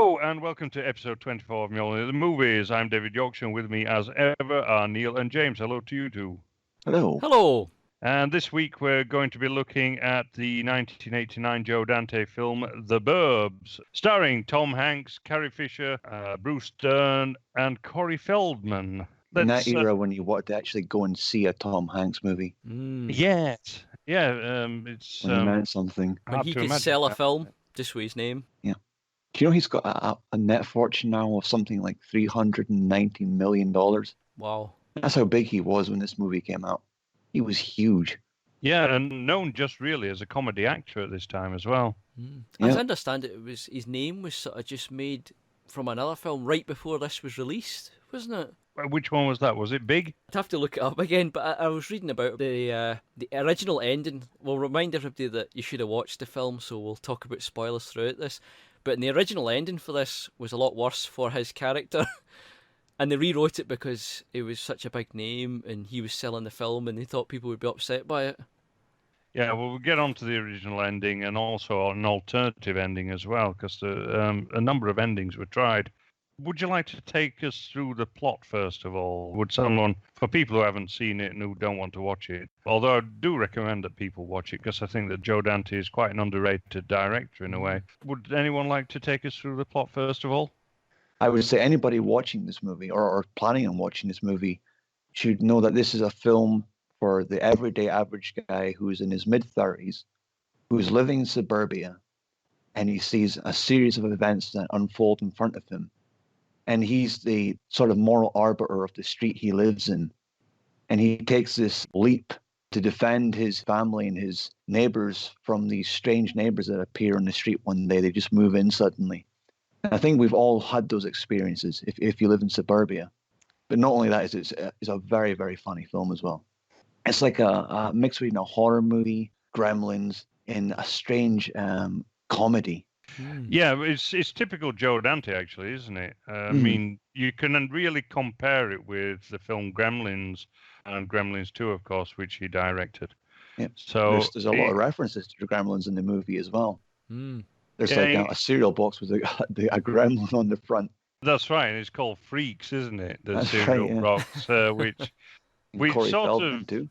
Hello and welcome to episode 24 of Mjolnir the Movies. I'm David Yorkshire, and with me as ever are Neil and James. Hello to you two. Hello. Hello. And this week we're going to be looking at the 1989 Joe Dante film The Burbs, starring Tom Hanks, Carrie Fisher, Bruce Dern, and Corey Feldman. In that era when you wanted to actually go and see a Tom Hanks movie. Yes. Yeah, it's... When he meant something. When he could sell a film just with his name. Yeah. Do you know he's got a net fortune now of something like $390 million? Wow. That's how big he was when this movie came out. He was huge. Yeah, and known just really as a comedy actor at this time as well. As I understand it, his name was sort of just made from another film right before this was released, wasn't it? Which one was that? Was it Big? I'd have to look it up again, but I was reading about the original ending. We'll remind everybody that you should have watched the film, so we'll talk about spoilers throughout this. But the original ending for this was a lot worse for his character. And they rewrote it because it was such a big name and he was selling the film and they thought people would be upset by it. Yeah, well, we'll get on to the original ending and also an alternative ending as well, because a number of endings were tried. Would you like to take us through the plot first of all? Would someone, for people who haven't seen it and who don't want to watch it, although I do recommend that people watch it because I think that Joe Dante is quite an underrated director in a way. Would anyone like to take us through the plot first of all? I would say anybody watching this movie or planning on watching this movie should know that this is a film for the everyday average guy who's in his mid-30s, who's living in suburbia, and he sees a series of events that unfold in front of him. And he's the sort of moral arbiter of the street he lives in. And he takes this leap to defend his family and his neighbors from these strange neighbors that appear on the street one day. They just move in suddenly. And I think we've all had those experiences if you live in suburbia. But not only that, it's a very, very funny film as well. It's like a mix between a horror movie, Gremlins, and a strange comedy. Yeah, it's typical Joe Dante, actually, isn't it? I mean, you can really compare it with the film Gremlins and Gremlins 2, of course, which he directed. Yeah. So there's a lot of references to the Gremlins in the movie as well. There's a cereal box with a gremlin on the front. That's right, and it's called Freaks, isn't it? The That's cereal right, box, which Corey sort Feldman of... too.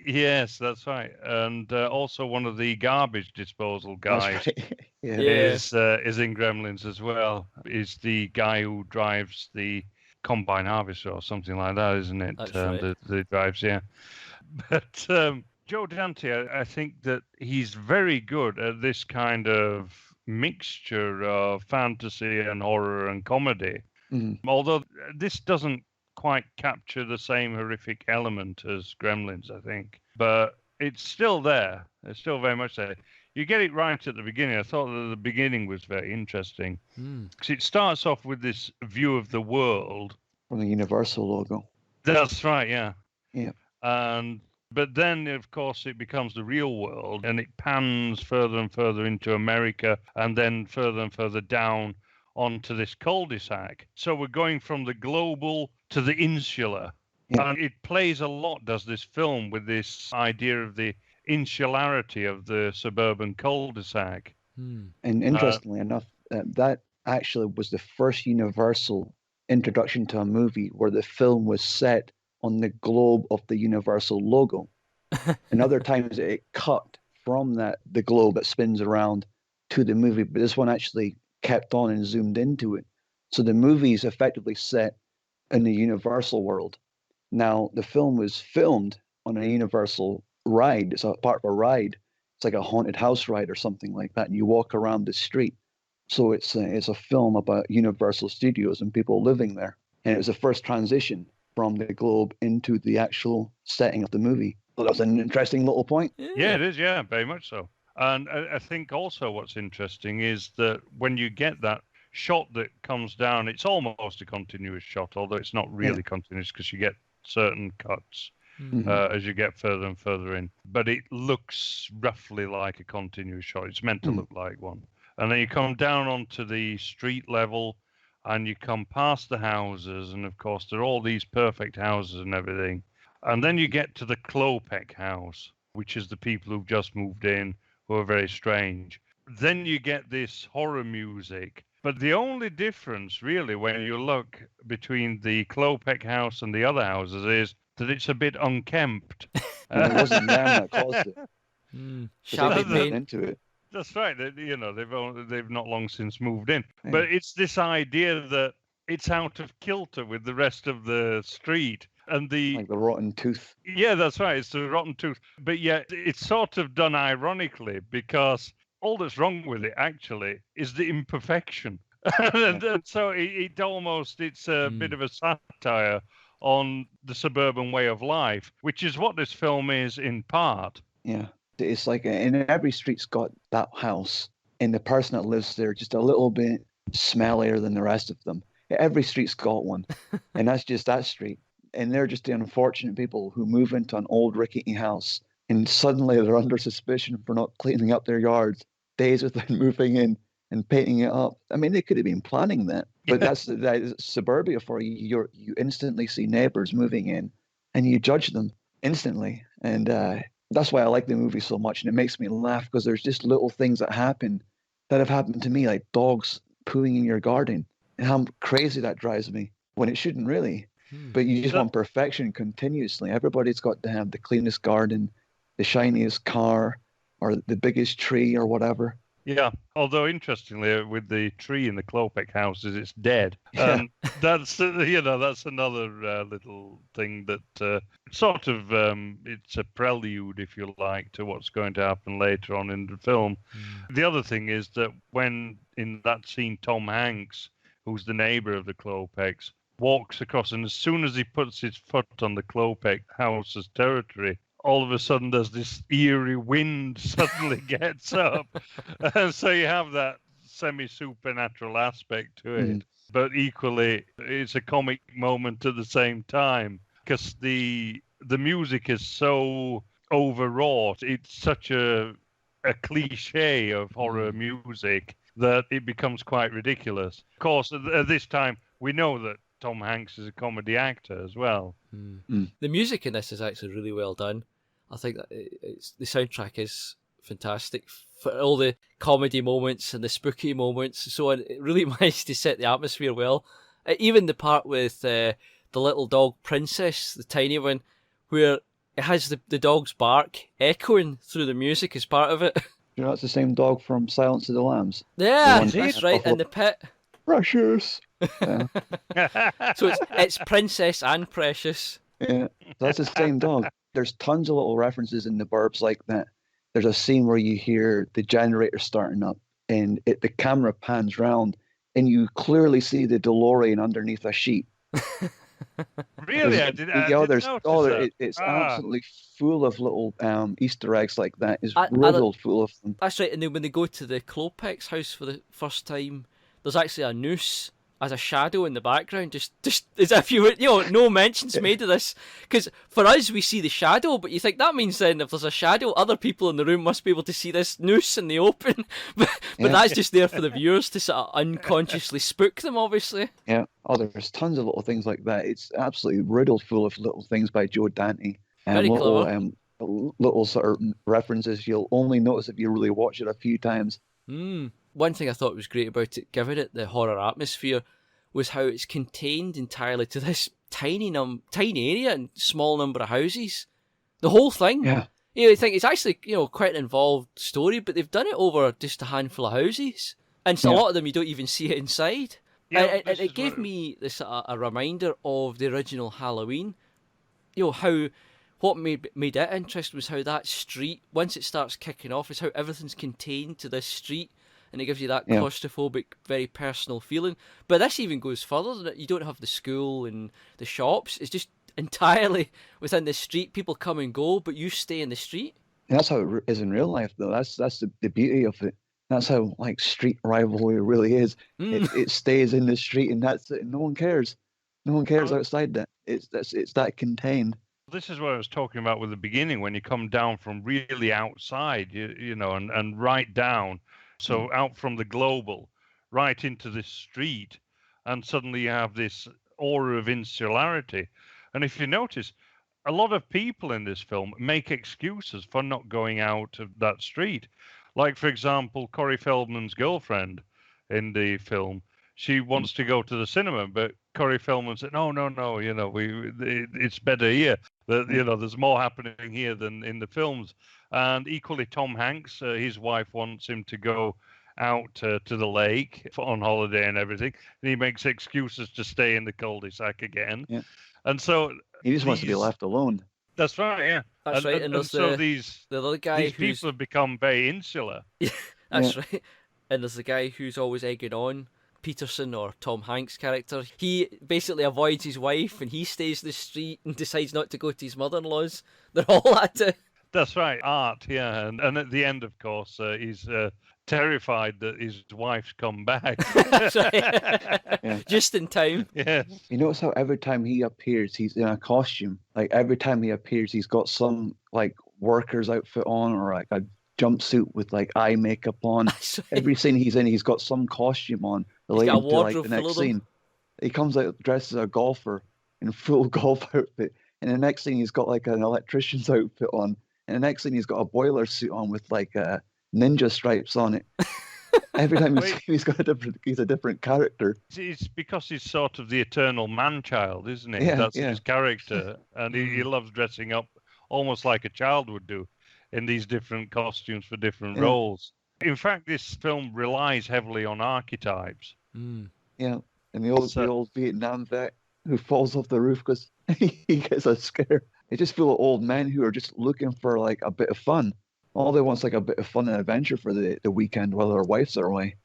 Yes, that's right, and also one of the garbage disposal guys That's right. is in Gremlins as well. Is the guy who drives the combine harvester or something like that, isn't it? That's right. The drives, yeah. But Joe Dante, I think that he's very good at this kind of mixture of fantasy and horror and comedy. Although this doesn't quite capture the same horrific element as Gremlins, I think. But it's still there. It's still very much there. You get it right at the beginning. I thought that the beginning was very interesting. Because it starts off with this view of the world. From the Universal logo. That's right, yeah. Yeah. But then, of course, it becomes the real world, and it pans further and further into America, and then further and further down onto this cul-de-sac. So we're going from the global to the insular. Yeah. And it plays a lot, does this film, with this idea of the insularity of the suburban cul-de-sac. And interestingly enough, that actually was the first Universal introduction to a movie where the film was set on the globe of the Universal logo. And other times it cut from the globe that spins around to the movie, but this one actually kept on and zoomed into it. So the movie is effectively set in the Universal world. Now, the film was filmed on a Universal ride. It's a part of a ride. It's like a haunted house ride or something like that, and you walk around the street. So it's a film about Universal Studios and people living there. And it was the first transition from the globe into the actual setting of the movie. So that's an interesting little point. Yeah, it is. Yeah, very much so. And I think also what's interesting is that when you get that shot that comes down, it's almost a continuous shot, although it's not really continuous because you get certain cuts as you get further and further in. But it looks roughly like a continuous shot. It's meant to look like one. And then you come down onto the street level and you come past the houses. And, of course, there are all these perfect houses and everything. And then you get to the Klopek house, which is the people who've just moved in, who are very strange. Then you get this horror music, But the only difference, really, when you look between the Klopek house and the other houses, is that it's a bit unkempt. And it wasn't them that caused it. Shabby They moved paint. into it. That's right. They've not long since moved in. Yeah. But it's this idea that it's out of kilter with the rest of the street. And Like the rotten tooth. yeah, that's right. It's the rotten tooth. But yet it's sort of done ironically because all that's wrong with it actually is the imperfection. and so it's a bit of a satire on the suburban way of life, which is what this film is in part. Yeah. It's like in every street's got that house, and the person that lives there just a little bit smellier than the rest of them. Every street's got one, and that's just that street. And they're just the unfortunate people who move into an old rickety house, and suddenly they're under suspicion for not cleaning up their yards days without moving in and painting it up. I mean, they could have been planning that, but that's suburbia for you. You instantly see neighbors moving in, and you judge them instantly, and that's why I like the movie so much, and it makes me laugh because there's just little things that happen that have happened to me, like dogs pooing in your garden, and how crazy that drives me when it shouldn't really. But you just want perfection continuously. Everybody's got to have the cleanest garden, the shiniest car, or the biggest tree, or whatever. Yeah, although interestingly, with the tree in the Klopek houses, it's dead. That's another little thing that sort of it's a prelude, if you like, to what's going to happen later on in the film. The other thing is that when in that scene, Tom Hanks, who's the neighbor of the Klopeks, walks across, and as soon as he puts his foot on the Klopek house's territory, all of a sudden there's this eerie wind suddenly gets up. And so you have that semi-supernatural aspect to it. But equally, it's a comic moment at the same time because the music is so overwrought. It's such a cliche of horror music that it becomes quite ridiculous. Of course, at this time, we know that Tom Hanks is a comedy actor as well. The music in this is actually really well done. I think that the soundtrack is fantastic for all the comedy moments and the spooky moments and so on. It really managed to set the atmosphere well. Even the part with the little dog Princess, the tiny one, where it has the dog's bark echoing through the music as part of it. You know, it's the same dog from Silence of the Lambs. Yeah, that's right, in the pit. Precious. Yeah. So it's Princess and Precious. Yeah, that's the same dog. There's tons of little references in the Burbs like that. There's a scene where you hear the generator starting up, and the camera pans round, and you clearly see the DeLorean underneath a sheet. Really? I didn't notice that. It's absolutely full of little Easter eggs like that. It's riddled full of them. That's right, and then when they go to the Klopek's house for the first time, there's actually a noose as a shadow in the background, just as if you were, no mentions made of this. Because for us, we see the shadow, but you think that means then if there's a shadow, other people in the room must be able to see this noose in the open. but that's just there for the viewers to sort of unconsciously spook them, obviously. Yeah. Oh, there's tons of little things like that. It's absolutely riddled full of little things by Joe Dante. Very clever. Little sort of references you'll only notice if you really watch it a few times. One thing I thought was great about it, giving it the horror atmosphere, was how it's contained entirely to this tiny area and small number of houses. The whole thing. Yeah. You think it's actually quite an involved story, but they've done it over just a handful of houses, and so a lot of them you don't even see it inside. Yeah, and it gave me this a reminder of the original Halloween. How what made it interesting was how that street, once it starts kicking off, is how everything's contained to this street. And it gives you that claustrophobic, very personal feeling. But this even goes further than that. You don't have the school and the shops. It's just entirely within the street. People come and go, but you stay in the street. And that's how it is in real life, though. That's the beauty of it. That's how street rivalry really is. It stays in the street, and that's it. No one cares. No one cares outside that. It's that contained. This is what I was talking about with the beginning, when you come down from really outside, and right down. So out from the global, right into this street, and suddenly you have this aura of insularity. And if you notice, a lot of people in this film make excuses for not going out of that street. Like, for example, Corey Feldman's girlfriend. in the film. She wants to go to the cinema, but Corey Feldman said, no, it's better here. There's more happening here than in the films. And equally, Tom Hanks, his wife wants him to go out to the lake on holiday and everything. And he makes excuses to stay in the cul-de-sac again. Yeah. And so he just wants to be left alone. That's right, yeah. That's right. And so the other guy these people have become very insular. That's right. And there's the guy who's always egging on, Peterson, or Tom Hanks' character. He basically avoids his wife and he stays in the street and decides not to go to his mother-in-law's. They're all at it. That's right, Art, yeah. And at the end, of course, he's terrified that his wife's come back. That's right. Just in time. Yes. You notice how every time he appears, he's in a costume. Like every time he appears, he's got some like worker's outfit on, or like a jumpsuit with like eye makeup on. Every scene he's in, he's got some costume on related to like the next scene. He comes out dressed as a golfer in full golf outfit, and the next scene he's got like an electrician's outfit on, and the next scene he's got a boiler suit on with like ninja stripes on it. Every time he's a different character. It's because he's sort of the eternal man-child, isn't he? Yeah, That's his character, and he loves dressing up almost like a child would do in these different costumes for different roles. In fact, this film relies heavily on archetypes. Yeah, and the old Vietnam vet who falls off the roof because he gets a scare. They just feel like old men who are just looking for like a bit of fun. All they want is like a bit of fun and adventure for the weekend while their wives are away.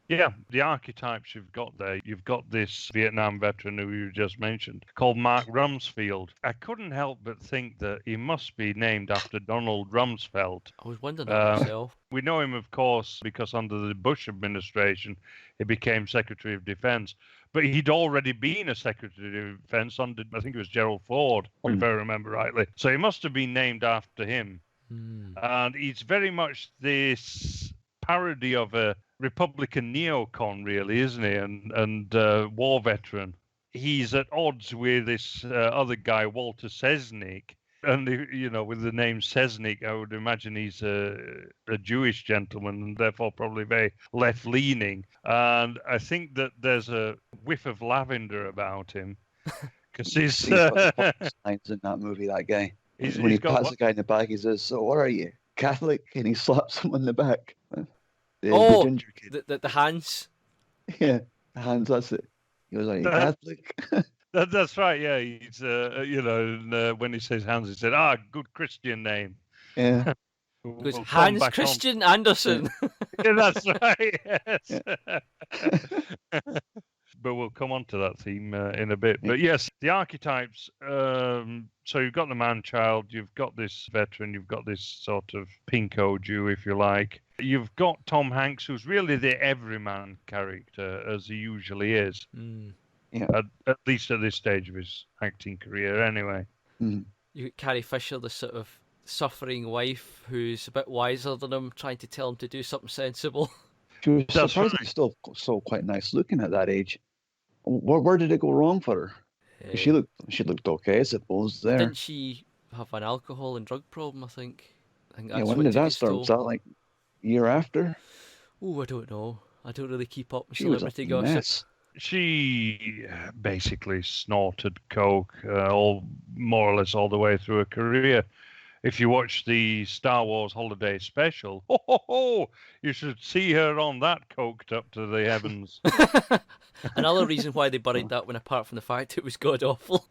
Yeah, the archetypes you've got there. You've got this Vietnam veteran who you just mentioned called Mark Rumsfeld. I couldn't help but think that he must be named after Donald Rumsfeld. I was wondering that myself. We know him, of course, because under the Bush administration, he became Secretary of Defense. But he'd already been a Secretary of Defense under, I think it was Gerald Ford, if I remember rightly. So he must have been named after him. And he's very much this parody of a Republican neocon, really, isn't he? And war veteran. He's at odds with this other guy, Walter Selznick. And, with the name Selznick, I would imagine he's a Jewish gentleman and therefore probably very left-leaning. And I think that there's a whiff of lavender about him. Because he's got the lines in that movie, that guy. When he pats the guy in the back, he says, "So what are you, Catholic?" And he slaps him on the back. The ginger kid. The hands. Yeah, the hands, that's it. He goes, "Are you Catholic?" That's right, yeah. He's, when he says Hans, he said, good Christian name. Yeah. He goes, Hans Christian Andersen. Yeah, that's right, yes. But we'll come on to that theme in a bit. But yes, the archetypes. So you've got the man-child, you've got this veteran, you've got this sort of pinko Jew, if you like. You've got Tom Hanks, who's really the everyman character, as he usually is. Yeah. At least at this stage of his acting career, anyway. You got Carrie Fisher, the sort of suffering wife who's a bit wiser than him, trying to tell him to do something sensible. She was surprisingly still quite nice looking at that age. Where did it go wrong for her? She looked okay, I suppose. There. Didn't she have an alcohol and drug problem? I think that's when did that start? Was that like year after? Oh, I don't know. I don't really keep up with celebrity gossip. She basically snorted coke more or less all the way through her career. If you watch the Star Wars Holiday Special, you should see her on that coked up to the heavens. Another reason why they buried that one, apart from the fact it was god-awful.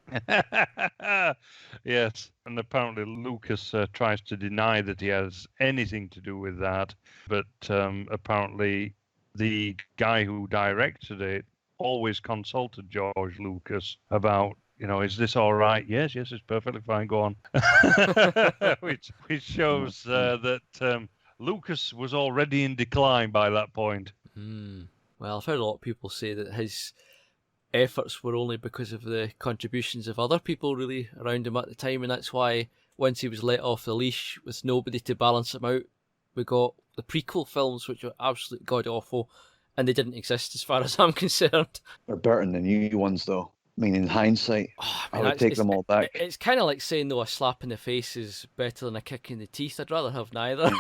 Yes, and apparently Lucas tries to deny that he has anything to do with that, but apparently the guy who directed it always consulted George Lucas about, is this all right? Yes, it's perfectly fine. Go on. which shows that Lucas was already in decline by that point. Well, I've heard a lot of people say that his efforts were only because of the contributions of other people really around him at the time, and that's why once he was let off the leash with nobody to balance him out, we got the prequel films, which were absolutely god-awful, and they didn't exist as far as I'm concerned. They're better than the new ones, though. I mean, in hindsight, I would take them all back. It's kind of like saying, though, a slap in the face is better than a kick in the teeth. I'd rather have neither.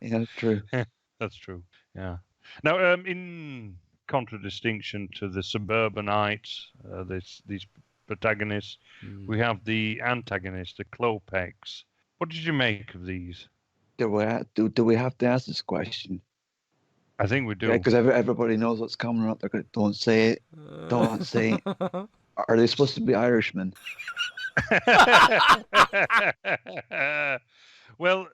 Yeah, true. That's true. Yeah. Now, in contradistinction to the suburbanites, these protagonists, we have the antagonist, the Klopeks. What did you make of these? Do we have to ask this question? I think we do. Yeah, because everybody knows what's coming up. They're going, don't say it. Don't say it. Are they supposed to be Irishmen? Well,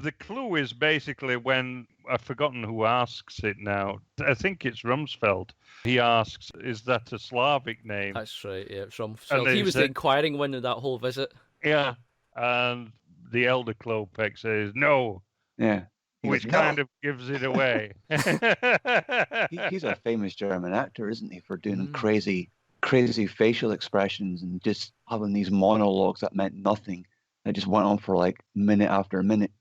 the clue is basically when I've forgotten who asks it now. I think it's Rumsfeld. He asks, "Is that a Slavic name?" That's right. Yeah, it's Rumsfeld. And He they was the said- inquiring one of that whole visit. Yeah, and the elder Klopek says no, Yeah. He which goes, kind "No." of gives it away. He's a famous German actor, isn't he, for doing Mm. crazy facial expressions and just having these monologues that meant nothing. That just went on for like minute after minute.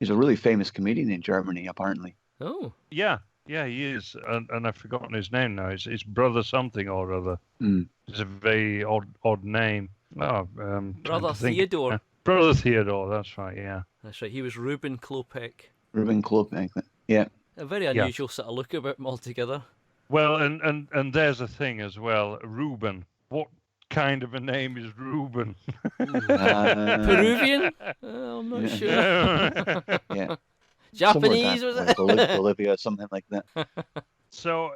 He's a really famous comedian in Germany, apparently. Oh, Yeah, he is, and I've forgotten his name now. It's brother something or other. Mm. It's a very odd name. Oh, Brother Theodore. Brother Theodore. That's right. Yeah. That's right. He was Ruben Klopek. Ruben Klopek. Yeah. A very unusual sort of look about him altogether. Well, and there's a thing as well. Reuben. What kind of a name is Reuben? Peruvian? I'm not sure. Yeah. Japanese, was it? Bolivia, something like that. So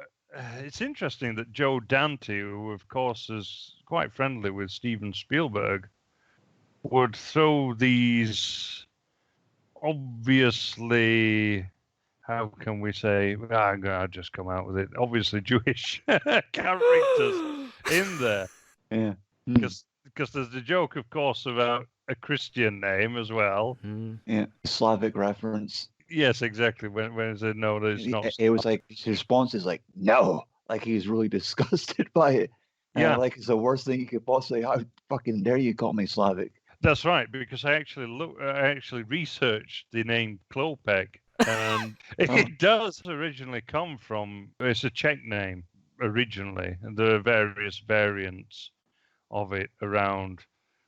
it's interesting that Joe Dante, who of course is quite friendly with Steven Spielberg, would throw these obviously, how can we say, I'll just come out with it, obviously Jewish characters in there. Yeah. Because there's the joke, of course, about a Christian name as well. Yeah. Slavic reference. Yes, exactly. When it said no, it's not. It was like his response is like, no. Like he was really disgusted by it. Yeah. Like it's the worst thing you could possibly. How fucking dare you call me Slavic? That's right, because I actually researched the name Klopek, and it does originally come from. It's a Czech name originally, and there are various variants of it around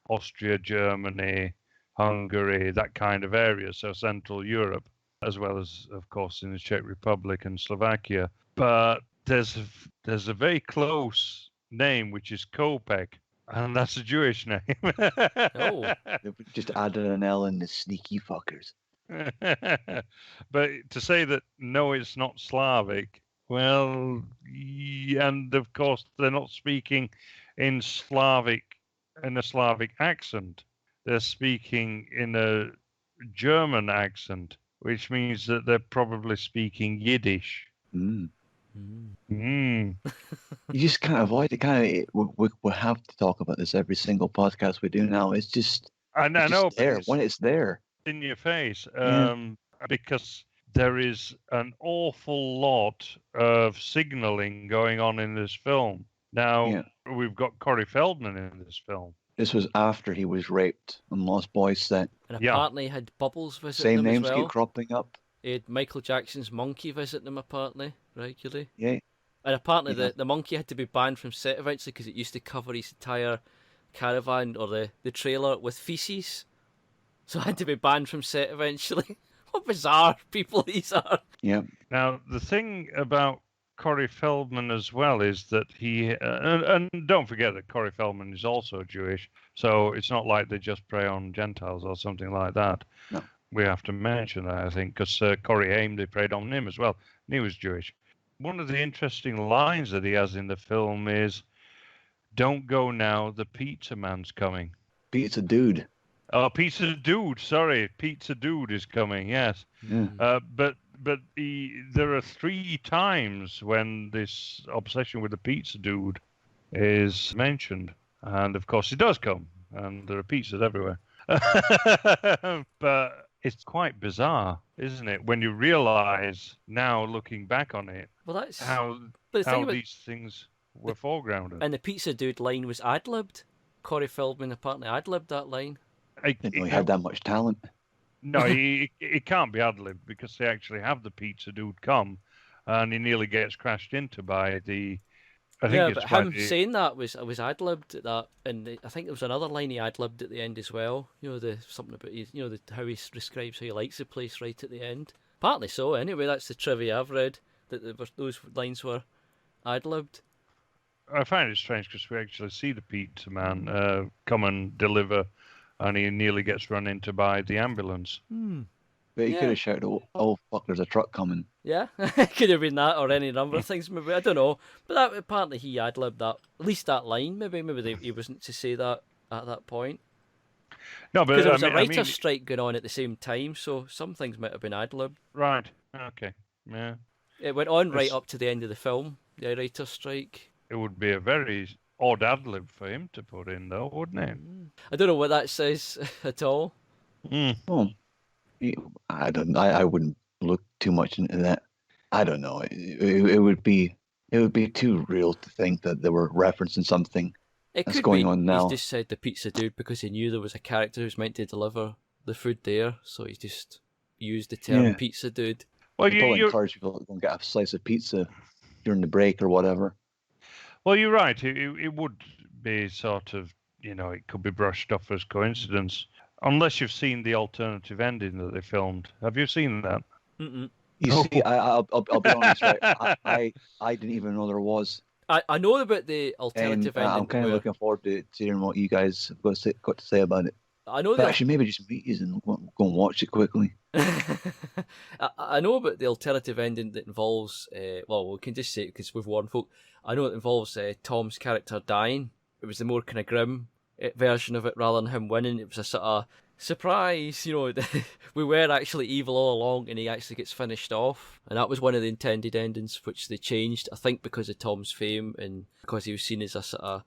Austria, Germany, Hungary, that kind of area, so Central Europe, as well as, of course, in the Czech Republic and Slovakia. But there's a very close name, which is Kopek, and that's a Jewish name. Oh. They just added an L in the sneaky fuckers. But to say that, no, it's not Slavic, well, and of course, they're not speaking in a Slavic accent. They're speaking in a German accent, which means that they're probably speaking Yiddish. Mm. Mm. You just can't avoid it. We have to talk about this every single podcast we do now. It's just, I know, there when it's there. In your face, Yeah. because there is an awful lot of signaling going on in this film. Now, we've got Corey Feldman in this film. This was after he was raped on Lost Boys set. And apparently had Bubbles visiting Same him names as well. keep cropping up. He had Michael Jackson's monkey visiting him apparently regularly. Yeah. And apparently the monkey had to be banned from set eventually because it used to cover his entire caravan or the trailer with feces. So it had to be banned from set eventually. What bizarre people these are. Yeah. Now, the thing about Corey Feldman as well is that he, and don't forget that Corey Feldman is also Jewish, so it's not like they just prey on Gentiles or something like that. No. We have to mention that, I think, because Corey Haim, they preyed on him as well, and he was Jewish. One of the interesting lines that he has in the film is, "Don't go now, the pizza man's coming." Pizza dude. Oh, Pizza Dude, sorry. Pizza Dude is coming, yes. Yeah. But there are 3 times when this obsession with the Pizza Dude is mentioned. And, of course, it does come. And there are pizzas everywhere. But it's quite bizarre, isn't it? When you realise, now looking back on it, Well, that's how these things were foregrounded. And the pizza dude line was ad-libbed. Corey Feldman apparently ad-libbed that line. Didn't know he had that much talent. No, it can't be ad-libbed because they actually have the pizza dude come, and he nearly gets crashed into by the. But him saying that was ad-libbed at that, and I think there was another line he ad-libbed at the end as well. You know, something about how he describes how he likes the place right at the end. Partly so, anyway. That's the trivia I've read, that those lines were ad-libbed. I find it strange because we actually see the pizza man come and deliver, and he nearly gets run into by the ambulance. But he Yeah. could have shouted, "Oh fuck, there's a truck coming." Yeah, could have been that or any number of things. Maybe I don't know, but that apparently he ad-libbed that, at least that line. Maybe he wasn't to say that at that point. No, but Because there was a writer's strike going on at the same time, so some things might have been ad-libbed. Right. Okay. Yeah. It went on right up to the end of the film. The writer's strike. It would be a very odd ad-lib for him to put in, though, wouldn't it? I don't know what that says at all. Well, I don't. I wouldn't look too much into that. I don't know. It would be too real to think that they were referencing something It that's could going be on now. he's just said the pizza dude because he knew there was a character who's meant to deliver the food there, so he just used the term pizza dude. Well, They probably encourage people to go and get a slice of pizza during the break or whatever. Well, you're right. It would be sort of, it could be brushed off as coincidence, unless you've seen the alternative ending that they filmed. Have you seen that? Mm-mm. You see, I'll be honest, right? I didn't even know there was. I know about the alternative ending. I'm kind of looking forward to hearing what you guys have got to say about it. I know but actually, maybe just meet you and go and watch it quickly. I know about the alternative ending that involves, well, we can just say it because we've warned folk. I know it involves Tom's character dying. It was the more kind of grim version of it rather than him winning. It was a sort of surprise, we were actually evil all along and he actually gets finished off. And that was one of the intended endings which they changed, I think because of Tom's fame and because he was seen as a sort of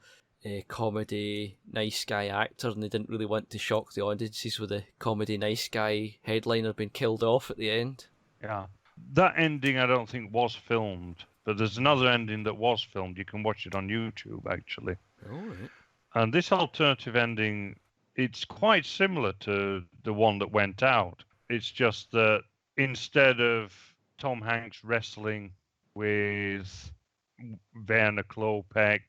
comedy nice guy actor, and they didn't really want to shock the audiences with the comedy nice guy headliner being killed off at the end. Yeah. That ending I don't think was filmed, but there's another ending that was filmed. You can watch it on YouTube, actually. Oh, right. And this alternative ending, it's quite similar to the one that went out. It's just that instead of Tom Hanks wrestling with Werner Klopek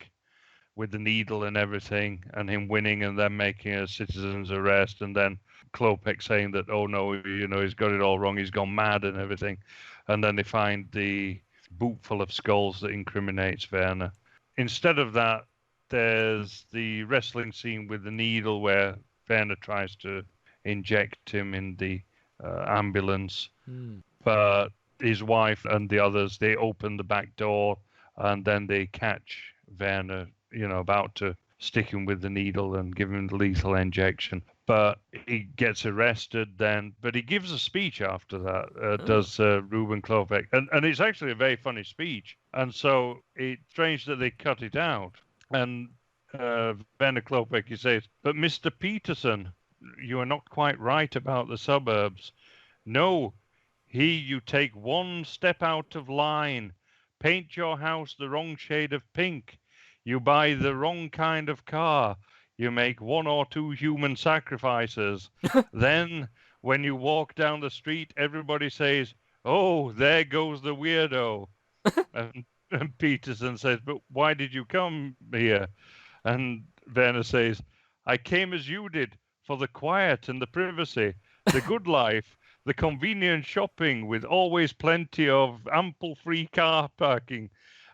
with the needle and everything, and him winning and then making a citizen's arrest, and then Klopek saying that, oh no, he's got it all wrong, he's gone mad and everything, and then they find the boot full of skulls that incriminates Werner. Instead of that, there's the wrestling scene with the needle where Werner tries to inject him in the ambulance, but his wife and the others, they open the back door and then they catch Werner, about to stick him with the needle and give him the lethal injection. But he gets arrested then, but he gives a speech after that, does Ruben Klopek. And it's actually a very funny speech. And so it's strange that they cut it out. And Werner Klopek, he says, but Mr. Peterson, you are not quite right about the suburbs. No, here you take one step out of line. Paint your house the wrong shade of pink. You buy the wrong kind of car. You make one or two human sacrifices. Then, when you walk down the street, everybody says, oh, there goes the weirdo. and Peterson says, but why did you come here? And Werner says, I came as you did, for the quiet and the privacy, the good life, the convenient shopping with always plenty of ample free car parking.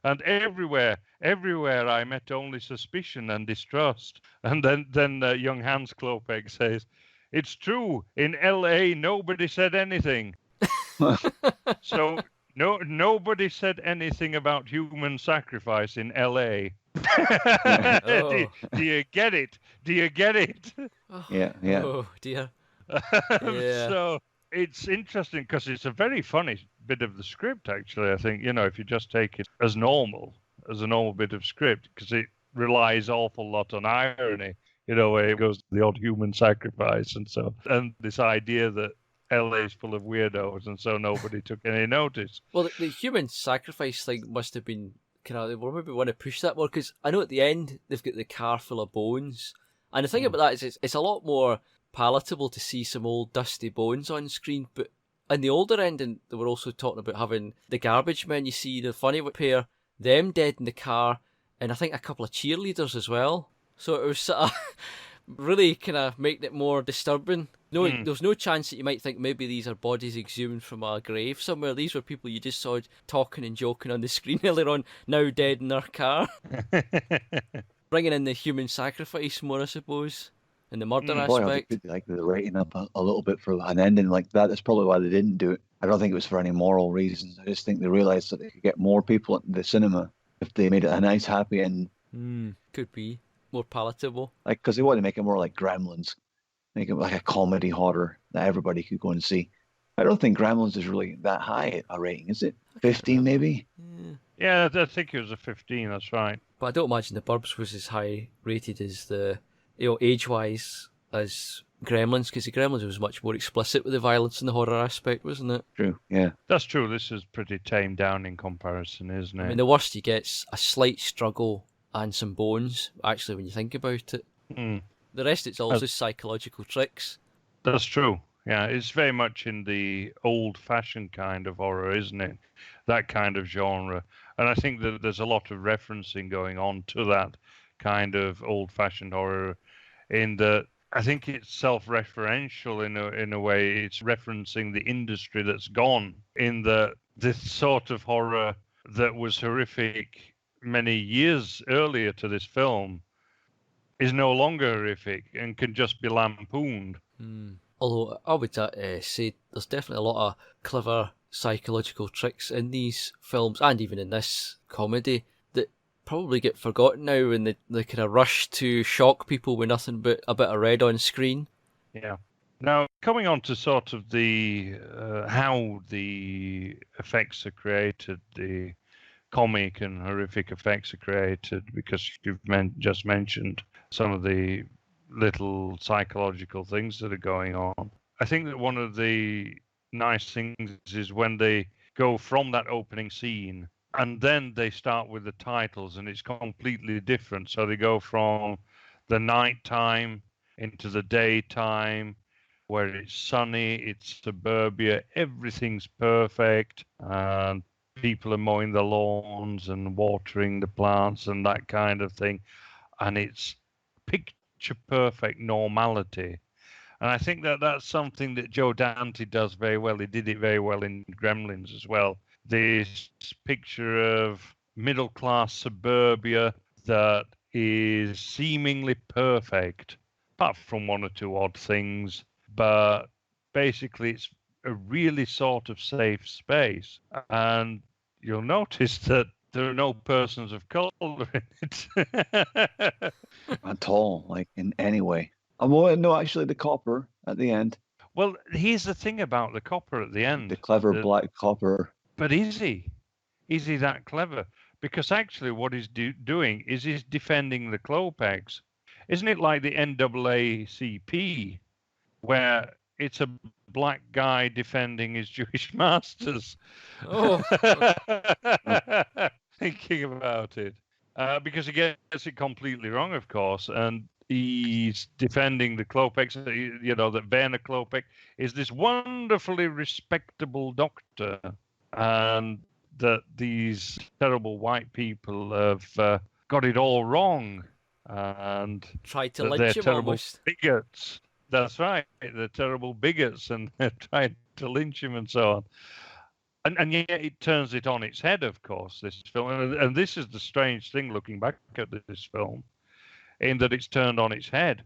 And everywhere I met only suspicion and distrust. And then young Hans Klopek says, it's true, in L.A. nobody said anything. So nobody said anything about human sacrifice in L.A. Oh. Do you get it? Do you get it? Yeah. Oh, dear. Yeah. So it's interesting because it's a very funny bit of the script, actually. I think, if you just take it as a normal bit of script, because it relies awful lot on irony, where it goes to the odd human sacrifice and this idea that LA is full of weirdos, and so nobody took any notice. Well, the human sacrifice thing must have been they maybe want to push that more, because I know at the end they've got the car full of bones, and the thing about that is it's a lot more palatable to see some old dusty bones on screen. But in the older ending, they were also talking about having the garbage men you see, the funny pair, them dead in the car, and I think a couple of cheerleaders as well. So it was sort of really kind of making it more disturbing. No, there's no chance that you might think maybe these are bodies exhumed from a grave somewhere. These were people you just saw talking and joking on the screen earlier on, now dead in their car. Bringing in the human sacrifice more, I suppose, and the murder Boy, they aspect. could like the writing up a little bit for an ending like that. That's probably why they didn't do it. I don't think it was for any moral reasons. I just think they realized that they could get more people at the cinema if they made it a nice, happy ending. Could be more palatable. Like, because they want to make it more like Gremlins, make it like a comedy horror that everybody could go and see. I don't think Gremlins is really that high a rating, is it? 15 maybe? Yeah, I think it was a 15. That's right. But I don't imagine the Burbs was as high rated as the, age-wise as Gremlins, because the Gremlins was much more explicit with the violence and the horror aspect, wasn't it? True, yeah. That's true. This is pretty tamed down in comparison, isn't it? I mean, the worst you get's a slight struggle and some bones, actually, when you think about it. The rest, it's also psychological tricks. That's true. Yeah, it's very much in the old-fashioned kind of horror, isn't it? That kind of genre. And I think that there's a lot of referencing going on to that kind of old-fashioned horror in that I think it's self-referential in a way. It's referencing the industry that's gone, in that this sort of horror that was horrific many years earlier to this film is no longer horrific and can just be lampooned. Although I would say there's definitely a lot of clever psychological tricks in these films, and even in this comedy, that probably get forgotten now in the kind of rush to shock people with nothing but a bit of red on screen. Yeah. Now, coming on to sort of the how the effects are created, the comic and horrific effects are created, because you've just mentioned some of the little psychological things that are going on. I think that one of the nice things is when they go from that opening scene and then they start with the titles, and it's completely different. So they go from the nighttime into the daytime, where it's sunny, it's suburbia, everything's perfect, and people are mowing the lawns and watering the plants and that kind of thing. And it's picture perfect normality. And I think that that's something that Joe Dante does very well. He did it very well in Gremlins as well. This picture of middle-class suburbia that is seemingly perfect, apart from one or two odd things, but basically it's a really sort of safe space. And you'll notice that there are no persons of color in it. At all, like in any way. Well, no, actually, the copper at the end. Well, here's the thing about the copper at the end. The clever black copper. But is he? Is he that clever? Because actually what he's doing is he's defending the Klopex. Isn't it like the NAACP, where it's a black guy defending his Jewish masters? Oh. Thinking about it. Because he gets it completely wrong, of course, and he's defending the Klopex, that Werner Klopek is this wonderfully respectable doctor, and that these terrible white people have got it all wrong, and tried to lynch him terrible almost. bigots. That's right, they're terrible bigots, and they're trying to lynch him and so on. And yet it turns it on its head, of course, this film. And this is the strange thing looking back at this film, in that it's turned on its head,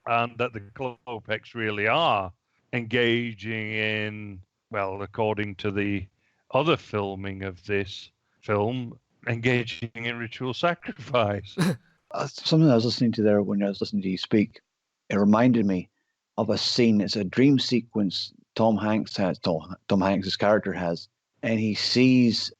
and that the Klopex really are engaging in, well, according to the other filming of this film, engaging in ritual sacrifice. Something I was listening to there when I was listening to you speak, it reminded me of a scene. It's a dream sequence Tom Hanks's character has, and he sees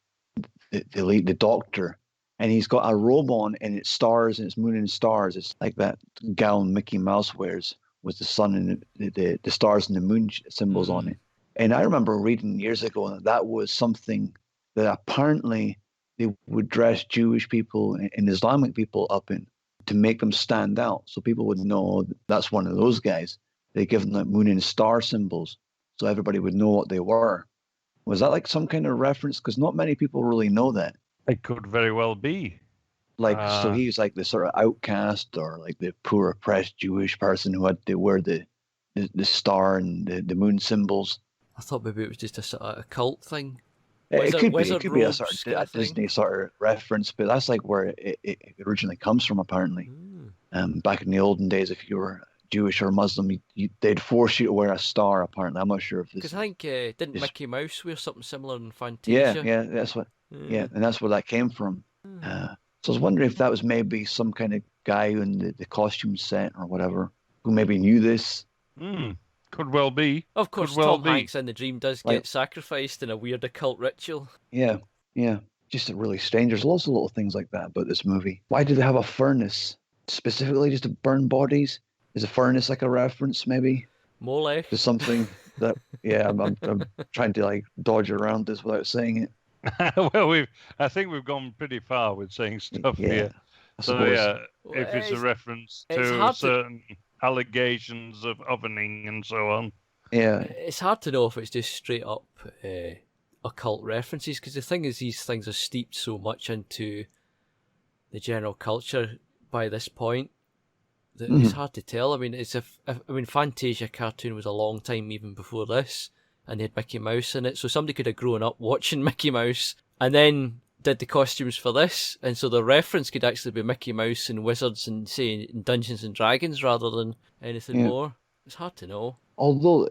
the doctor, and he's got a robe on, and it's stars, and it's moon and stars. It's like that gown Mickey Mouse wears with the sun and the stars and the moon symbols on it. And I remember reading years ago that was something that apparently they would dress Jewish people and Islamic people up in to make them stand out, so people would know that's one of those guys. They give them like moon and star symbols, so everybody would know what they were. Was that like some kind of reference? Because not many people really know that. It could very well be. Like, so he's like the sort of outcast or like the poor oppressed Jewish person who had to wear the star and the moon symbols. I thought maybe it was just a sort of a cult thing. It could be. It Wizard could be a sort robes of kind a of thing. Disney sort of reference, but that's like where it originally comes from, apparently. Back in the olden days, if you were Jewish or Muslim, they'd force you to wear a star. Apparently, I'm not sure if this. Because I think didn't Mickey Mouse wear something similar in Yeah, Fantasia? that's what. Yeah, and that's where that came from. So I was wondering if that was maybe some kind of guy in the costume set or whatever who maybe knew this. Could well be. Of course, Could well Tom be. Hanks in The Dream does Like- get sacrificed in a weird occult ritual. Yeah, just really strange. There's lots of little things like that about this movie. Why do they have a furnace specifically just to burn bodies? Is a furnace like a reference maybe Molech. to something that? Yeah, I'm trying to like dodge around this without saying it. Well, I think we've gone pretty far with saying stuff here. I So suppose. yeah, if it's a reference it's to hard to- certain allegations of ovening and so on. Yeah, It's hard to know if it's just straight up occult references, because the thing is, these things are steeped so much into the general culture by this point that it's hard to tell. I mean, Fantasia cartoon was a long time even before this, and they had Mickey Mouse in it, so somebody could have grown up watching Mickey Mouse and then did the costumes for this, and so the reference could actually be Mickey Mouse and wizards and say in Dungeons and Dragons rather than anything more. It's hard to know. although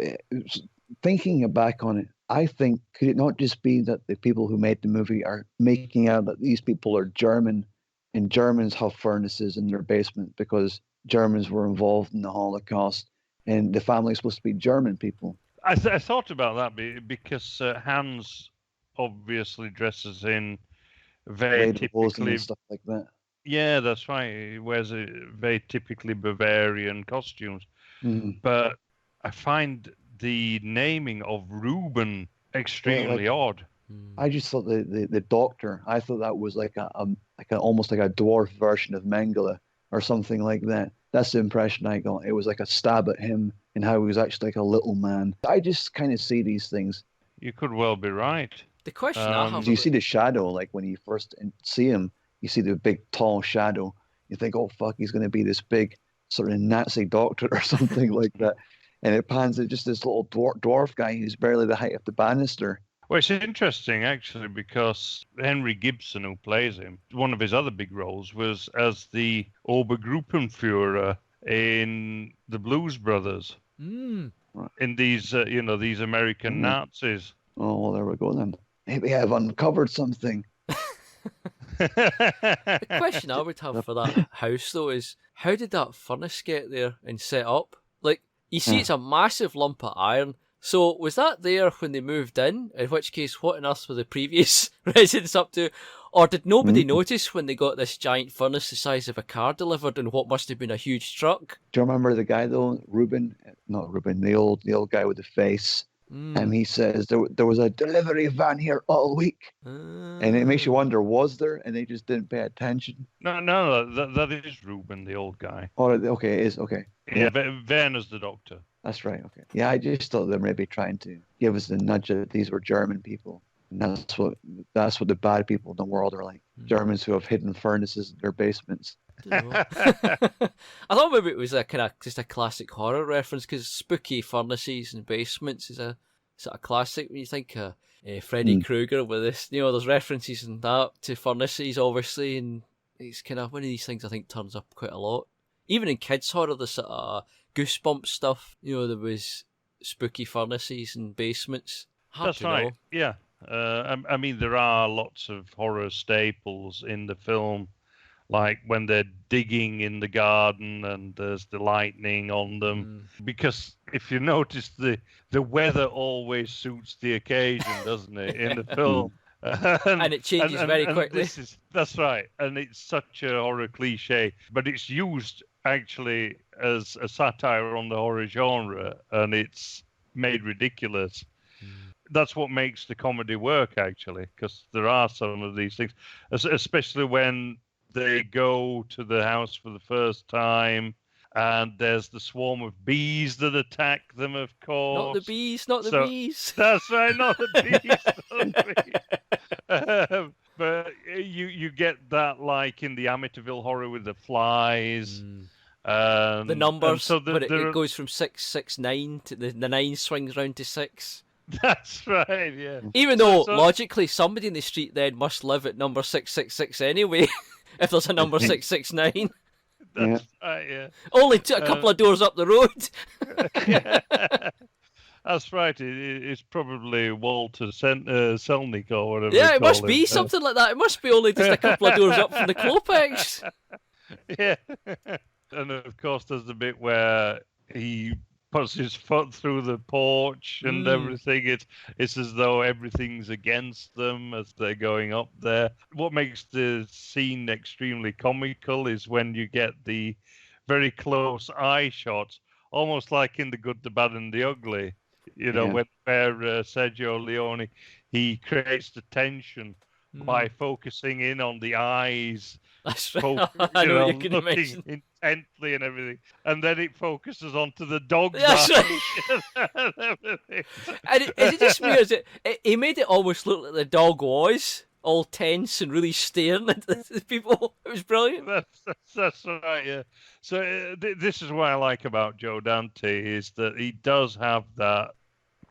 thinking back on it, I think could it not just be that the people who made the movie are making out that these people are German, and Germans have furnaces in their basement because Germans were involved in the Holocaust, and the family's supposed to be German people. I thought about that because Hans obviously dresses in very typically. And stuff like that. Yeah, that's right. He wears a very typically Bavarian costumes. But I find the naming of Reuben extremely odd. I just thought the doctor. I thought that was like almost like a dwarf version of Mengele or something like that. That's the impression I got. It was like a stab at him and how he was actually like a little man. I just kind of see these things. You could well be right. The question I have... Do you see the shadow? Like when you first see him, you see the big tall shadow. You think, oh fuck, he's going to be this big sort of Nazi doctor or something like that. And it pans at just this little dwarf guy who's barely the height of the banister. Well, it's interesting, actually, because Henry Gibson, who plays him, one of his other big roles was as the Obergruppenführer in the Blues Brothers. In these, these American Nazis. Oh, well, there we go then. Maybe I've uncovered something. The question I would have for that house, though, is how did that furnace get there and set up? Like, you see it's a massive lump of iron. So was that there when they moved in? In which case, what on earth were the previous residents up to? Or did nobody notice when they got this giant furnace the size of a car delivered in what must have been a huge truck? Do you remember the guy though, Not Ruben, the old guy with the face? And he says there was a delivery van here all week, and it makes you wonder, was there? And they just didn't pay attention. No, that is Reuben, the old guy. Oh, okay, it is okay. Yeah, Werner's the doctor. That's right. Okay. Yeah, I just thought they were maybe trying to give us the nudge that these were German people, and that's what the bad people in the world are like. Germans who have hidden furnaces in their basements. I thought maybe it was a kind of just a classic horror reference, because spooky furnaces and basements is a sort of classic. When you think of Freddy Krueger with this, there's references in that to furnaces, obviously, and it's kind of one of these things I think turns up quite a lot. Even in kids' horror, the sort of Goosebumps stuff, there was spooky furnaces and basements. That's right. Yeah. I mean, there are lots of horror staples in the film, like when they're digging in the garden and there's the lightning on them. Because if you notice, the weather always suits the occasion, doesn't it, in the film? And it changes very quickly. That's right. And it's such a horror cliche, but it's used actually as a satire on the horror genre, and it's made ridiculous. That's what makes the comedy work, actually, because there are some of these things, especially when they go to the house for the first time and there's the swarm of bees that attack them, of course. Not the bees. That's right, not the bees. But you you get that like in the Amityville Horror with the flies. The numbers, so when it goes from 669 to the 9 swings round to 6. That's right, yeah. Even though, logically, somebody in the street then must live at number 666 anyway, if there's a number 669. That's right, yeah. Only a couple of doors up the road. That's right. It's probably Walter Selnick or whatever. Yeah, it must be something like that. It must be only just a couple of doors up from the Klopex. Yeah. And of course, there's the bit where he puts his foot through the porch and everything. It's as though everything's against them as they're going up there. What makes the scene extremely comical is when you get the very close eye shots, almost like in The Good, the Bad, and the Ugly. When Sergio Leone, he creates the tension by focusing in on the eyes. That's right. I know you can looking intently and everything, and then it focuses onto the dog's That's eyes. Right. And it just weird. He made it almost look like the dog was all tense and really staring at the people. It was brilliant. That's right, yeah. So this is what I like about Joe Dante, is that he does have that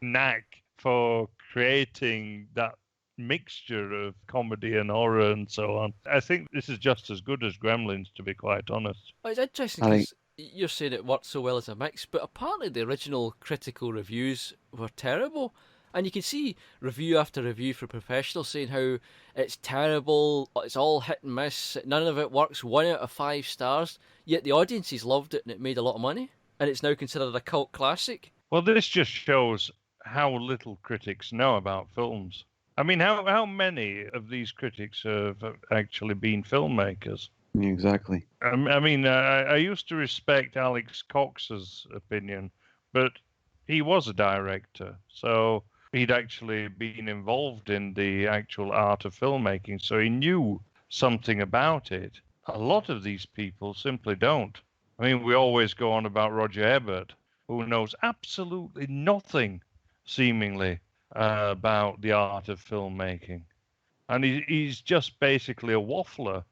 knack for creating that mixture of comedy and horror and so on. I think this is just as good as Gremlins, to be quite honest. Well, it's interesting because you're saying it worked so well as a mix, but apparently the original critical reviews were terrible. And you can see review after review for professionals saying how it's terrible, it's all hit and miss, none of it works, 1 out of 5 stars, yet the audiences loved it and it made a lot of money, and it's now considered a cult classic. Well, this just shows how little critics know about films. I mean, how many of these critics have actually been filmmakers? Exactly. I used to respect Alex Cox's opinion, but he was a director, so he'd actually been involved in the actual art of filmmaking, so he knew something about it. A lot of these people simply don't. I mean, we always go on about Roger Ebert, who knows absolutely nothing, seemingly, about the art of filmmaking. And he's just basically a waffler.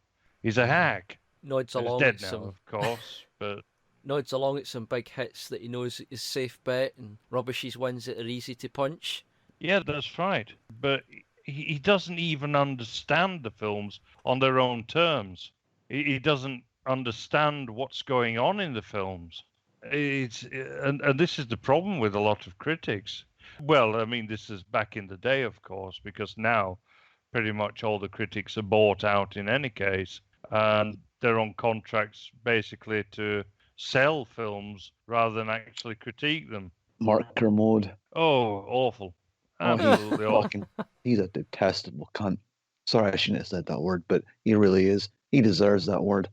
He's a hack. Nods along dead at now, some, of course, but nods along at some big hits that he knows is safe bet and rubbishes ones that are easy to punch. Yeah, that's right. But he doesn't even understand the films on their own terms. He doesn't understand what's going on in the films. And this is the problem with a lot of critics. Well, I mean, this is back in the day, of course, because now pretty much all the critics are bought out in any case, and they're on contracts basically to sell films rather than actually critique them. Mark Kermode. Oh, awful. Absolutely awful. He's a detestable cunt. Sorry, I shouldn't have said that word, but he really is. He deserves that word.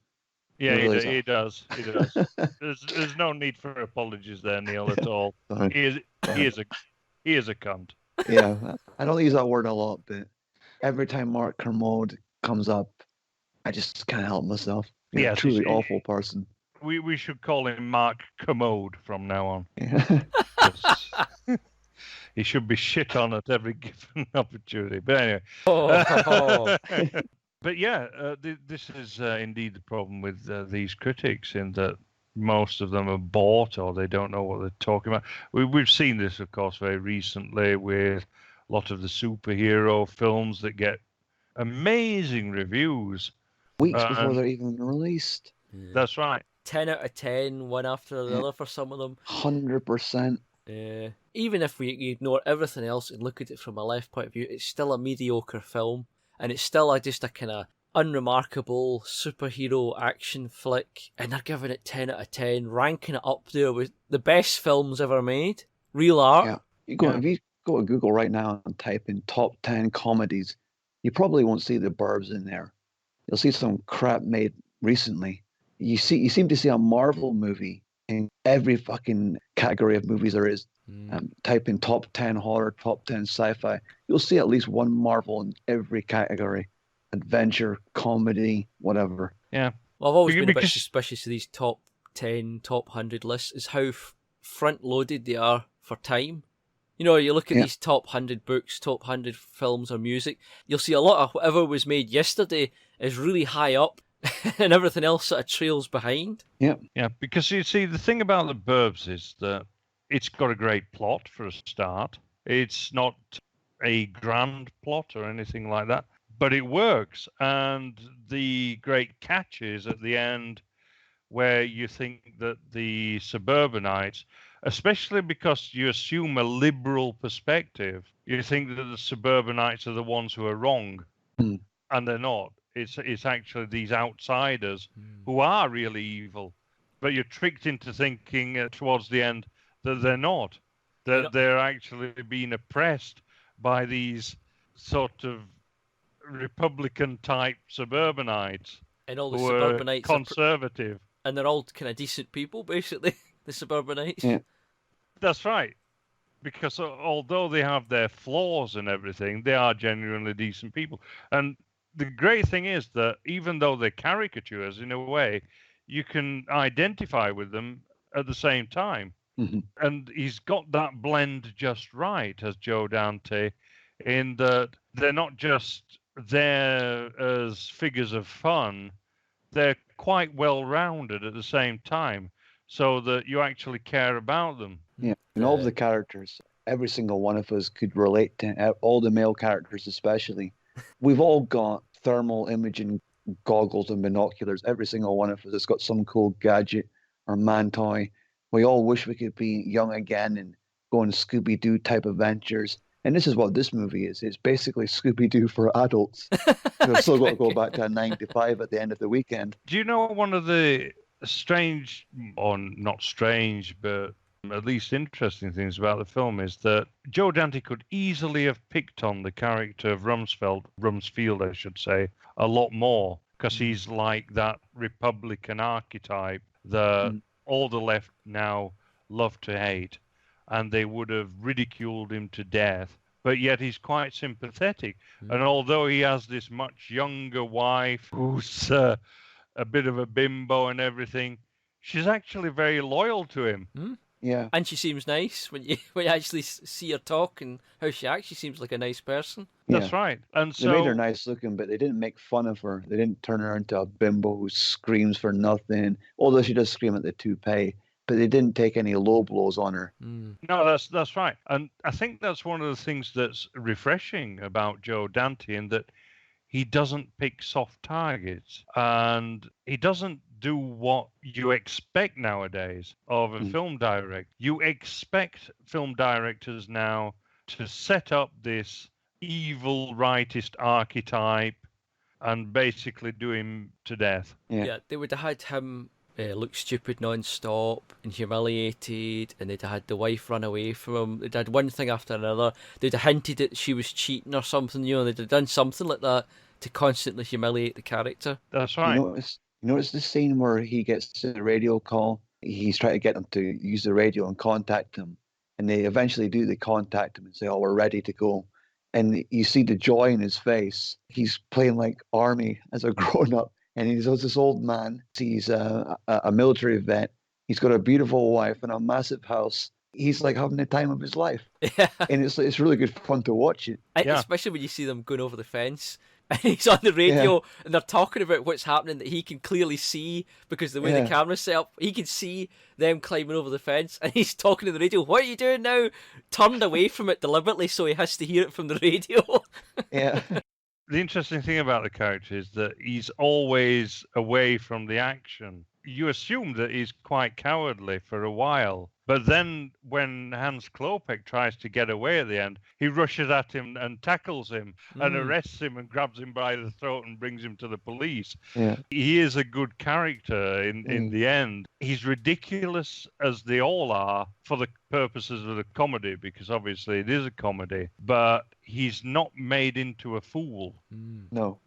Yeah, he does. He does. There's no need for apologies there, Neil, at all. He is a cunt. Yeah, I don't use that word a lot, but every time Mark Kermode comes up, I just can't help myself. He's a truly awful person. We should call him Mark Commode from now on. Yeah. He should be shit on at every given opportunity. But anyway. But yeah, this is indeed the problem with these critics, in that most of them are bought or they don't know what they're talking about. We've seen this, of course, very recently with a lot of the superhero films that get amazing reviews. Weeks before they're even released. Yeah. That's right. 10 out of 10, one after another for some of them. 100%. Yeah. Even if we ignore everything else and look at it from a left point of view, it's still a mediocre film. And it's still just a kind of unremarkable superhero action flick. And they're giving it 10 out of 10, ranking it up there with the best films ever made. Real art. Yeah. If you go to Google right now and type in top 10 comedies, you probably won't see the Burbs in there. You'll see some crap made recently. You seem to see a Marvel movie in every fucking category of movies there is. Type in top 10 horror, top 10 sci-fi. You'll see at least one Marvel in every category. Adventure, comedy, whatever. Yeah. Well, I've always been a bit suspicious of these top 10, top 100 lists, is how front-loaded they are for time. You know, you look at these top 100 books, top 100 films or music, you'll see a lot of whatever was made yesterday is really high up, and everything else sort of trails behind. Yeah. Yeah, because you see, the thing about the Burbs is that it's got a great plot for a start. It's not a grand plot or anything like that, but it works. And the great catch is at the end where you think that the suburbanites, especially because you assume a liberal perspective, you think that the suburbanites are the ones who are wrong, Mm. and they're not. It's actually these outsiders who are really evil, but you're tricked into thinking towards the end that they're not. That they're actually being oppressed by these sort of Republican type suburbanites And all the who are suburbanites conservative. and they're all kind of decent people, basically. The suburbanites. Yeah. That's right. Because although they have their flaws and everything, they are genuinely decent people. And the great thing is that even though they're caricatures in a way, you can identify with them at the same time. Mm-hmm. And he's got that blend just right as Joe Dante, in that they're not just there as figures of fun, they're quite well rounded at the same time, so that you actually care about them. Yeah, and all of the characters, every single one of us could relate to, all the male characters especially. We've all got thermal imaging goggles and binoculars. Every single one of us has got some cool gadget or man toy. We all wish we could be young again and go on Scooby-Doo type adventures. And this is what this movie is. It's basically Scooby-Doo for adults. We've still got to go back to a 9 to 5 at the end of the weekend. Do you know one of the strange, or not strange, but at least interesting things about the film is that Joe Dante could easily have picked on the character of Rumsfeld, I should say, a lot more, because he's like that Republican archetype that all the left now love to hate, and they would have ridiculed him to death. But yet he's quite sympathetic. And although he has this much younger wife who's a bit of a bimbo and everything, she's actually very loyal to him. Yeah. And she seems nice when you actually see her talk and how she acts. She seems like a nice person. That's right. And so they made her nice looking, but they didn't make fun of her. They didn't turn her into a bimbo who screams for nothing, although she does scream at the toupee. But they didn't take any low blows on her. No, that's right. And I think that's one of the things that's refreshing about Joe Dante, in that he doesn't pick soft targets, and he doesn't do what you expect nowadays of a film director. You expect film directors now to set up this evil rightist archetype and basically do him to death. Yeah, they would have had him look stupid non-stop and humiliated, and they'd have had the wife run away from him. They'd had one thing after another. They'd have hinted that she was cheating or something, they'd have done something like that to constantly humiliate the character. That's right. You notice the scene where he gets a radio call. He's trying to get them to use the radio and contact him, and they eventually do. They contact him and say, "Oh, we're ready to go." And you see the joy in his face. He's playing like Army as a grown-up. And he's this old man. He's a military vet. He's got a beautiful wife and a massive house. He's like having the time of his life. Yeah. And it's really good fun to watch it. Especially when you see them going over the fence. And he's on the radio and they're talking about what's happening that he can clearly see because the way the camera's set up, he can see them climbing over the fence, and he's talking to the radio. What are you doing now? Turned away from it deliberately so he has to hear it from the radio. Yeah. The interesting thing about the character is that he's always away from the action. You assume that he's quite cowardly for a while, but then when Hans Klopek tries to get away at the end, he rushes at him and tackles him and arrests him and grabs him by the throat and brings him to the police. Yeah. He is a good character in the end. He's ridiculous, as they all are, for the purposes of the comedy, because obviously it is a comedy, but he's not made into a fool. No.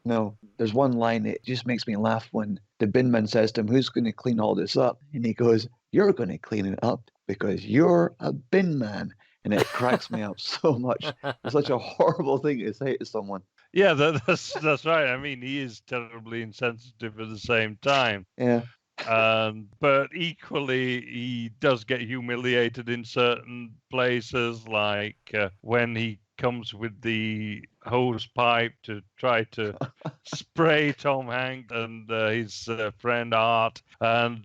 There's one line that just makes me laugh when the bin man says to him, "Who's going to clean all this up?" And he goes, "You're going to clean it up because you're a bin man." And it cracks me up so much. It's such a horrible thing to say to someone. Yeah, that's right. I mean, he is terribly insensitive at the same time. Yeah. But equally, he does get humiliated in certain places, like when he comes with the hose pipe to try to spray Tom Hanks and his friend Art, and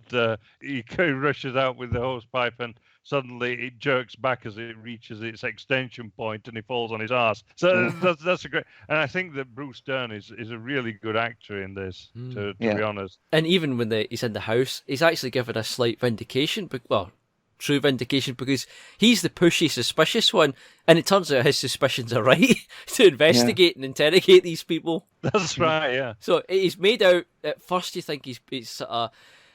he rushes out with the hose pipe, and suddenly it jerks back as it reaches its extension point, and he falls on his ass. So that's a great. And I think that Bruce Dern is a really good actor in this. To be honest. And even when he's in the house, he's actually given a slight vindication. Well, true vindication, because he's the pushy, suspicious one, and it turns out his suspicions are right to investigate and interrogate these people. That's right, yeah. So he's made out, at first you think it's sort of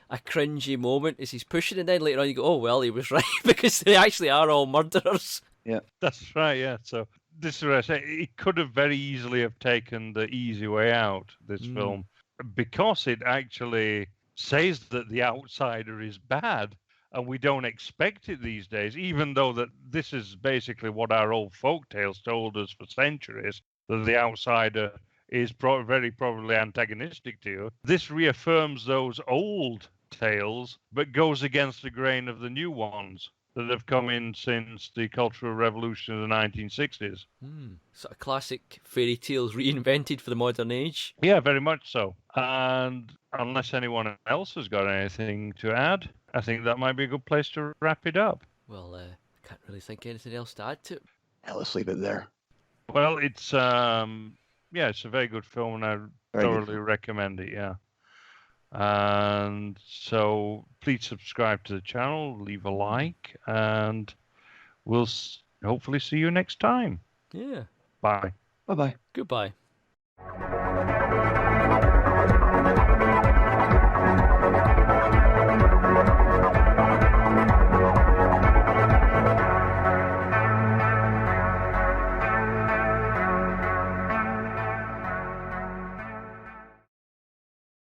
a cringy moment as he's pushing, and then later on you go, oh, well, he was right, because they actually are all murderers. Yeah. That's right, yeah. So this is what I say. It could have very easily have taken the easy way out, this film, because it actually says that the outsider is bad. And we don't expect it these days, even though that this is basically what our old folk tales told us for centuries, that the outsider is very probably antagonistic to you. This reaffirms those old tales, but goes against the grain of the new ones that have come in since the Cultural Revolution of the 1960s. Sort of classic fairy tales reinvented for the modern age. Yeah, very much so. And unless anyone else has got anything to add, I think that might be a good place to wrap it up. Well, I can't really think of anything else to add to it. Yeah, let's leave it there. Well, it's it's a very good film, and I thoroughly recommend it. Yeah. And so please subscribe to the channel, leave a like, and we'll hopefully see you next time. Yeah. Bye. Bye-bye. Goodbye.